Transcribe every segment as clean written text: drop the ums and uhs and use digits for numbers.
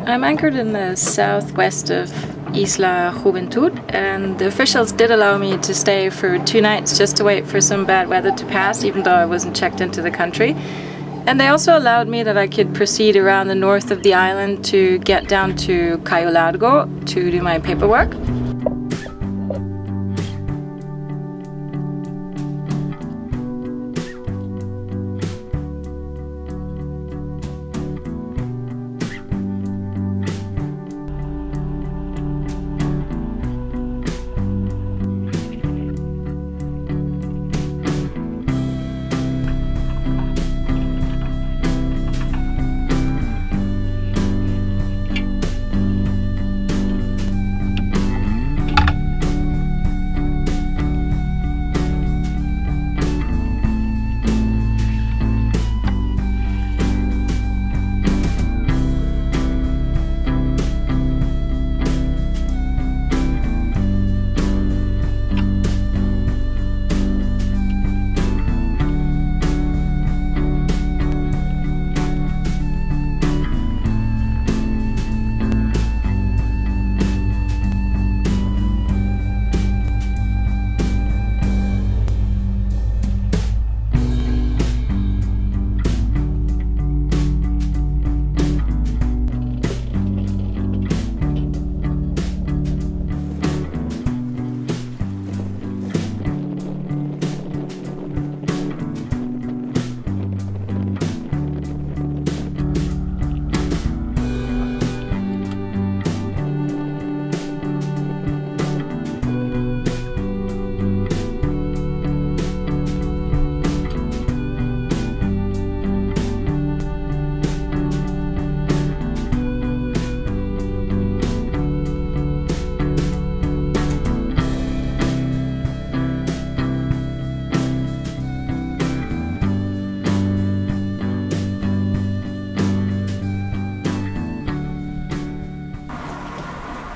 I'm anchored in the southwest of Isla Juventud, and the officials did allow me to stay for 2 nights just to wait for some bad weather to pass, even though I wasn't checked into the country. And they also allowed me that I could proceed around the north of the island to get down to Cayo Largo to do my paperwork.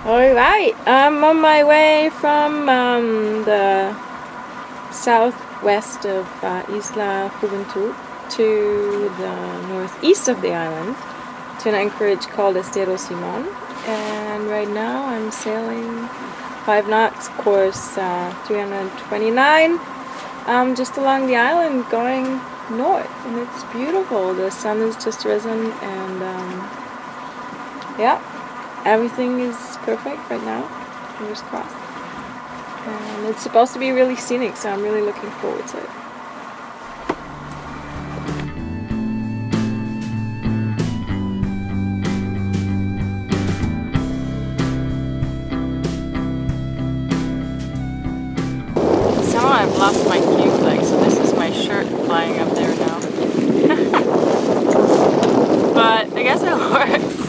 Alright, I'm on my way from the southwest of Isla Juventud to the northeast of the island to an anchorage called Estero Simon, and right now I'm sailing 5 knots, course 329, just along the island going north, and it's beautiful. The sun has just risen, and yeah, everything is perfect right now, fingers crossed. And it's supposed to be really scenic, so I'm really looking forward to it. Somehow I've lost my cue flag, so this is my shirt flying up there now. But I guess it works.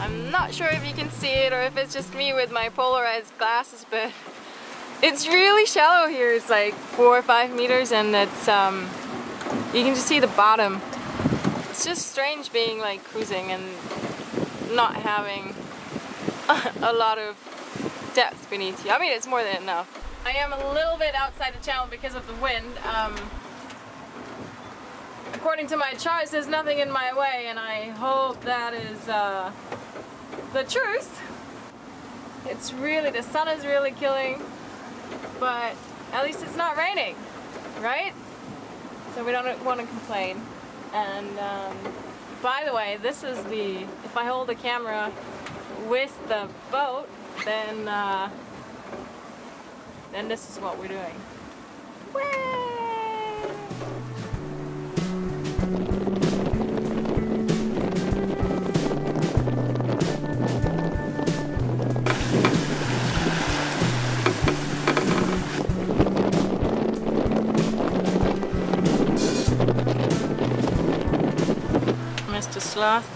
I'm not sure if you can see it or if it's just me with my polarized glasses, but it's really shallow here. It's like 4 or 5 meters, and it's you can just see the bottom. It's just strange being like cruising and not having a lot of depth beneath you. I mean, it's more than enough. I am a little bit outside the channel because of the wind. According to my charts, there's nothing in my way, and I hope that is the truth. It's really, the sun is really killing, but at least it's not raining, right? So we don't want to complain. And by the way, this is the, if I hold the camera with the boat, then this is what we're doing. Whee! Mr. Sloth,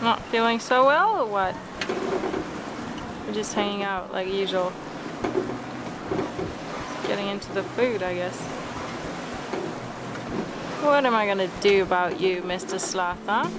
not feeling so well or what? We're just hanging out like usual. Getting into the food, I guess. What am I gonna do about you, Mr. Sloth, huh?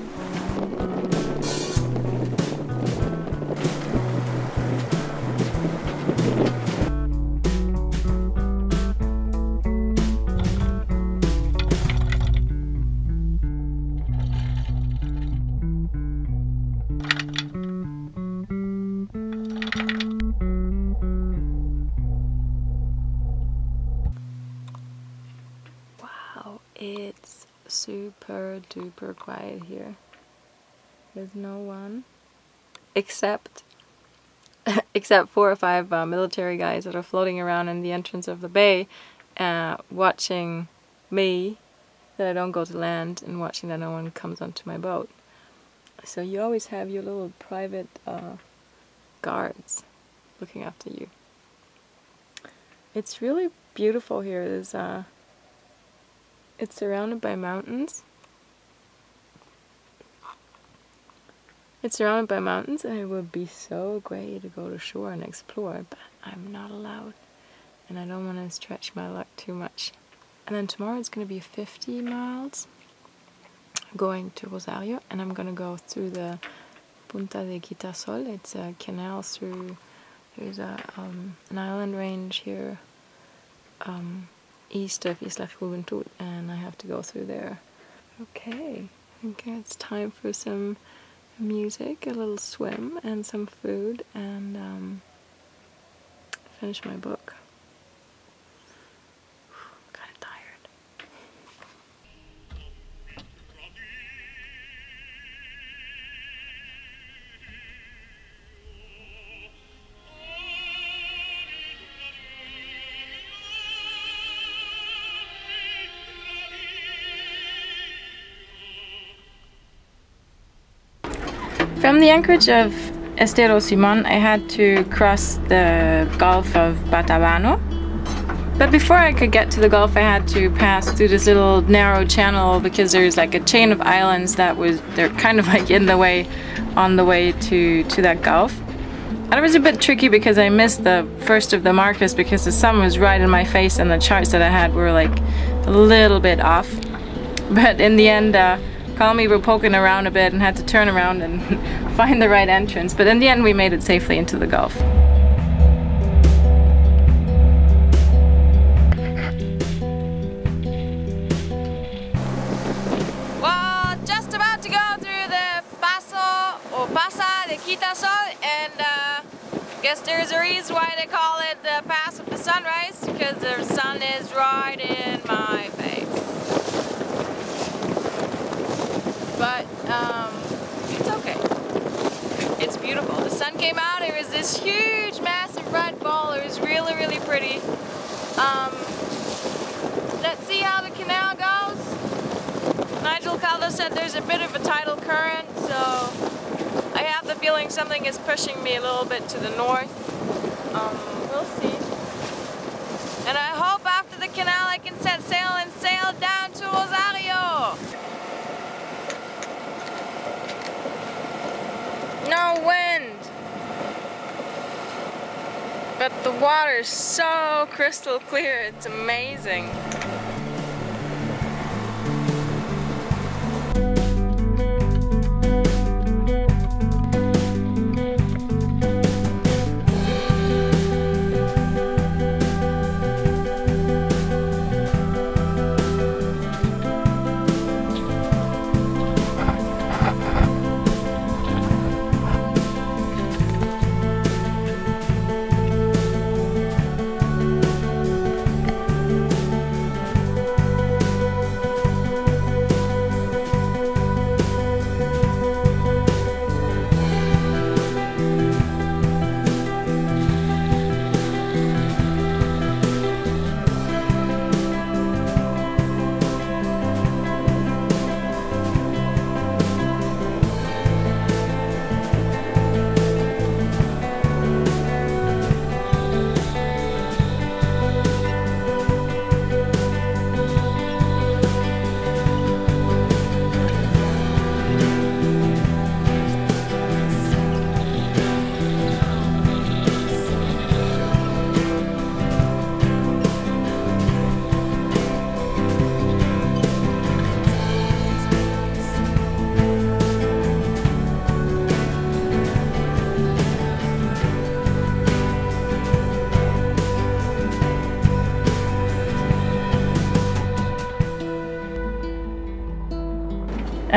It's super duper quiet here. There's no one except 4 or 5 military guys that are floating around in the entrance of the bay, watching me, that I don't go to land, and watching that no one comes onto my boat. So you always have your little private guards looking after you. It's really beautiful here. There's it's surrounded by mountains. It's surrounded by mountains, and it would be so great to go to shore and explore, but I'm not allowed, and I don't want to stretch my luck too much. And then tomorrow it's going to be 50 miles going to Rosario, and I'm going to go through the Punta de Quitasol. It's a canal through, there's an island range here east of Isla Juventud, and I have to go through there. Okay, I think it's time for some music, a little swim, and some food, and finish my book. I'm kind of tired. From the anchorage of Estero Simon, I had to cross the Gulf of Batabano. But before I could get to the Gulf, I had to pass through this little narrow channel, because there's like a chain of islands they're kind of like in the way, on the way to that Gulf. And it was a bit tricky because I missed the first of the markers because the sun was right in my face and the charts that I had were like a little bit off. But in the end, Carl and me were poking around a bit and had to turn around and find the right entrance, but in the end we made it safely into the Gulf. Well, just about to go through the Pasa de Quitasol, and guess there's a reason why they call it the Pass of the Sunrise, because the sun is right in my face. But it's okay. It's beautiful. The sun came out. It was this huge, massive red ball. It was really, really pretty. Let's see how the canal goes. Nigel Karl said there's a bit of a tidal current, so I have the feeling something is pushing me a little bit to the north. We'll see. And I hope after the canal I can set sail and sail down to Rosario. No wind, but the water's so crystal clear, it's amazing.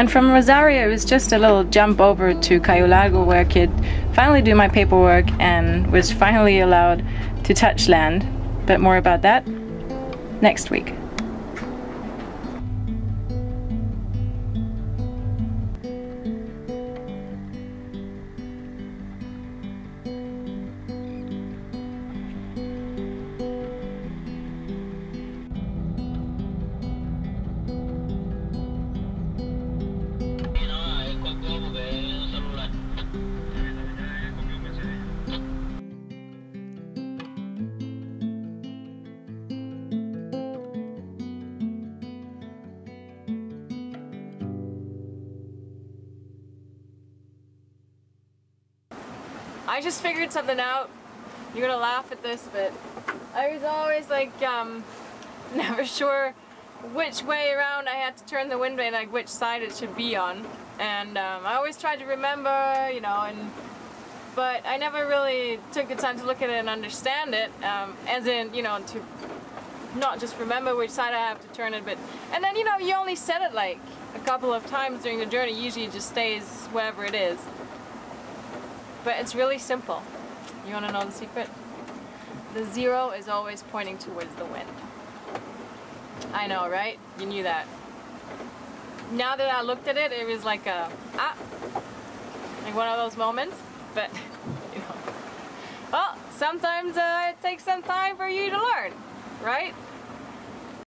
And from Rosario, it was just a little jump over to Cayo Largo where I could finally do my paperwork and was finally allowed to touch land. But more about that next week. I just figured something out. You're gonna laugh at this, but I was always like never sure which way around I had to turn the window and like which side it should be on. And I always tried to remember, you know, but I never really took the time to look at it and understand it, as in, you know, to not just remember which side I have to turn it, but, and then, you know, you only set it like a couple of times during the journey. Usually it just stays wherever it is. But it's really simple. You want to know the secret? The 0 is always pointing towards the wind. I know, right? You knew that. Now that I looked at it, it was like like one of those moments. But, you know, well, sometimes it takes some time for you to learn, right?